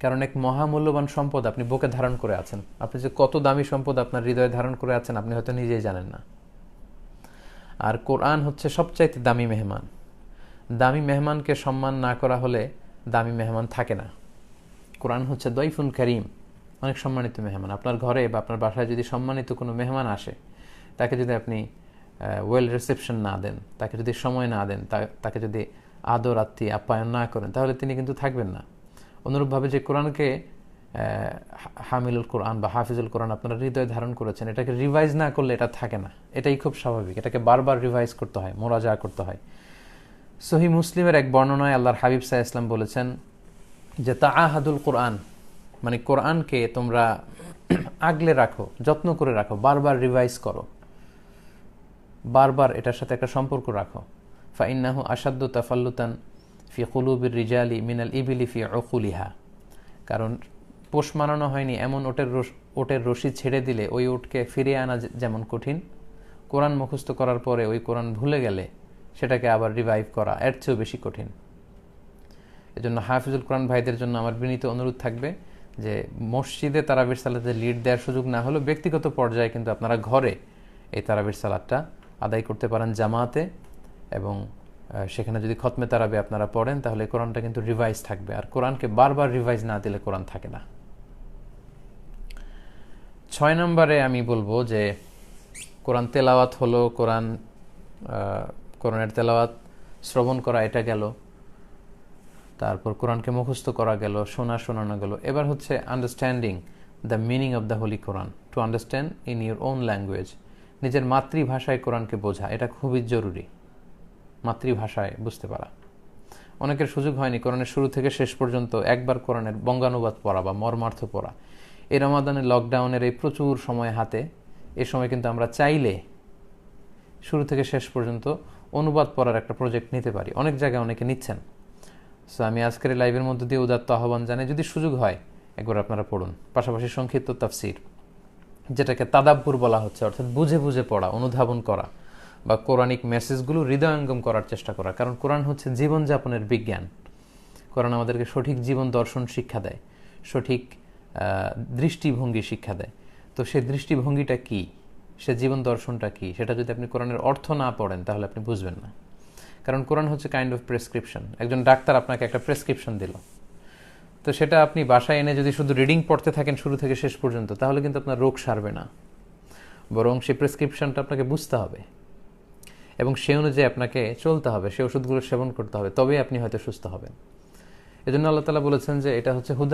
কারণ এক মহামূল্যবান সম্পদ আপনি বুকে ধারণ করে আছেন। আপনি যে কত দামি সম্পদ আপনার হৃদয়ে ধারণ করে আছেন আপনি হয়তো নিজেই জানেন না। আর কোরআন হচ্ছে সবচাইতে দামি মেহমান। দামি মেহমানকে সম্মান না করা হলে দামি মেহমান থাকে না। কোরআন হচ্ছে দয়ফুন করিম, অনেক সম্মানিত মেহমান। আপনার ঘরে বা আপনার বাসায় যদি সম্মানিত কোনো মেহমান আসে, তাকে যদি আপনি ওয়েল রিসেপশন না দেন, তাকে যদি সময় না দেন, তাকে যদি আদর আত্মীয় আপ্যায়ন না করেন, তাহলে তিনি কিন্তু থাকবেন না। অনুরূপভাবে যে কোরআনকে হামিলুল কোরআন বা হাফিজুল কোরআন আপনারা হৃদয়ে ধারণ করেছেন, এটাকে রিভাইজ না করলে এটা থাকে না। এটাই খুব স্বাভাবিক, এটাকে বারবার রিভাইজ করতে হয়, মোরাজা করতে হয়। সহি মুসলিমের এক বর্ণনায় আল্লাহর হাবিব সাল্লাল্লাহু আলাইহি ওয়াসাল্লাম বলেছেন যে তাআহাদুল কোরআন, মানে কোরআনকে তোমরা আগলে রাখো, যত্ন করে রাখো, বারবার রিভাইজ করো, বারবার এটার সাথে একটা সম্পর্ক রাখো। ফাইন্নাহু আশাদ্দু তাফাল্লুতান ফি কুলুবির রিজালি মিনাল ইবিলি ফি উকুলিহা। কারণ পোষ মানানো হয়নি এমন ওটের রশি ছেড়ে দিলে ওই উটকে ফিরিয়ে আনা যেমন কঠিন, কোরআন মুখস্থ করার পরে ওই কোরআন ভুলে গেলে সেটাকে আবার রিভাইভ করা এর চেয়েও বেশি কঠিন। এজন্য হাফিজুল কোরআন ভাইদের জন্য আমার বিনীত অনুরোধ থাকবে যে মসজিদে তারাবির সালাতে লিড দেওয়ার সুযোগ না হলেও ব্যক্তিগত পর্যায়ে কিন্তু আপনারা ঘরে এই তারাবির সালাতটা আদায় করতে পারেন জামাতে, এবং সেখানে যদি খতমে তারাবি আপনারা পড়েন তাহলে কোরআনটা কিন্তু রিভাইজ থাকবে। আর কোরআনকে বারবার রিভাইজ না দিলে কোরআন থাকে না। 6 নম্বরে আমি বলবো যে কোরআন তেলাওয়াত হলো, কোরআনের তেলাওয়াত শ্রবণ করা এটা গেল, তারপর কোরআনকে মুখস্থ করা গেল, শোনানো গেল। এবার হচ্ছে understanding the meaning of the Holi Quran, to understand in your own language. নিজের মাতৃভাষায় কোরআনকে বোঝা এটা খুবই জরুরি, মাতৃভাষায় বুঝতে পারা। অনেকের সুযোগ হয়নি কোরআনের শুরু থেকে শেষ পর্যন্ত একবার কোরআনের বঙ্গানুবাদ পড়া বা মর্মার্থ পড়া। এই রমাদানের লকডাউনের এই প্রচুর সময় হাতে, এ সময় কিন্তু আমরা চাইলে শুরু থেকে শেষ পর্যন্ত অনুবাদ পড়ার একটা প্রজেক্ট নিতে পারি। অনেক জায়গায় অনেকে নিচ্ছেন। সো আমি আজকের লাইভের মধ্যে দিয়ে উদাত্ত আহ্বান জানাই, যদি সুযোগ হয় একবার আপনারা পড়ুন। পাশাপাশি সংক্ষিপ্ত তাফসির, যেটাকে তাদাব্বুর বলা হচ্ছে, অর্থাৎ বুঝে বুঝে পড়া, অনুধাবন করা বা কোরআনিক মেসেজগুলো হৃদয়ঙ্গম করার চেষ্টা করা। কারণ কোরআন হচ্ছে জীবনযাপনের বিজ্ঞান। কোরআন আমাদেরকে সঠিক জীবন দর্শন শিক্ষা দেয়, সঠিক দৃষ্টিভঙ্গি শিক্ষা দেয়। তো সেই দৃষ্টিভঙ্গিটা কি, সে জীবন দর্শনটা কি, সেটা যদি আপনি কোরআনের অর্থ না পড়েন তাহলে আপনি বুঝবেন না। কারণ কোরআন হচ্ছে কাইন্ড অফ প্রেসক্রিপশন। একজন ডাক্তার আপনাকে একটা প্রেসক্রিপশন দিল, তো সেটা আপনি বাসায় এনে যদি শুধু রিডিং পড়তে থাকেন শুরু থেকে শেষ পর্যন্ত, তাহলে কিন্তু আপনার রোগ সারবে না। বরং সেই প্রেসক্রিপশনটা আপনাকে বুঝতে হবে এবং সে অনুযায়ী আপনাকে চলতে হবে, সে ওষুধগুলো সেবন করতে হবে, তবেই আপনি হয়তো সুস্থ হবেন। এজন্য আল্লাহ তাআলা বলেছেন যে এটা হচ্ছে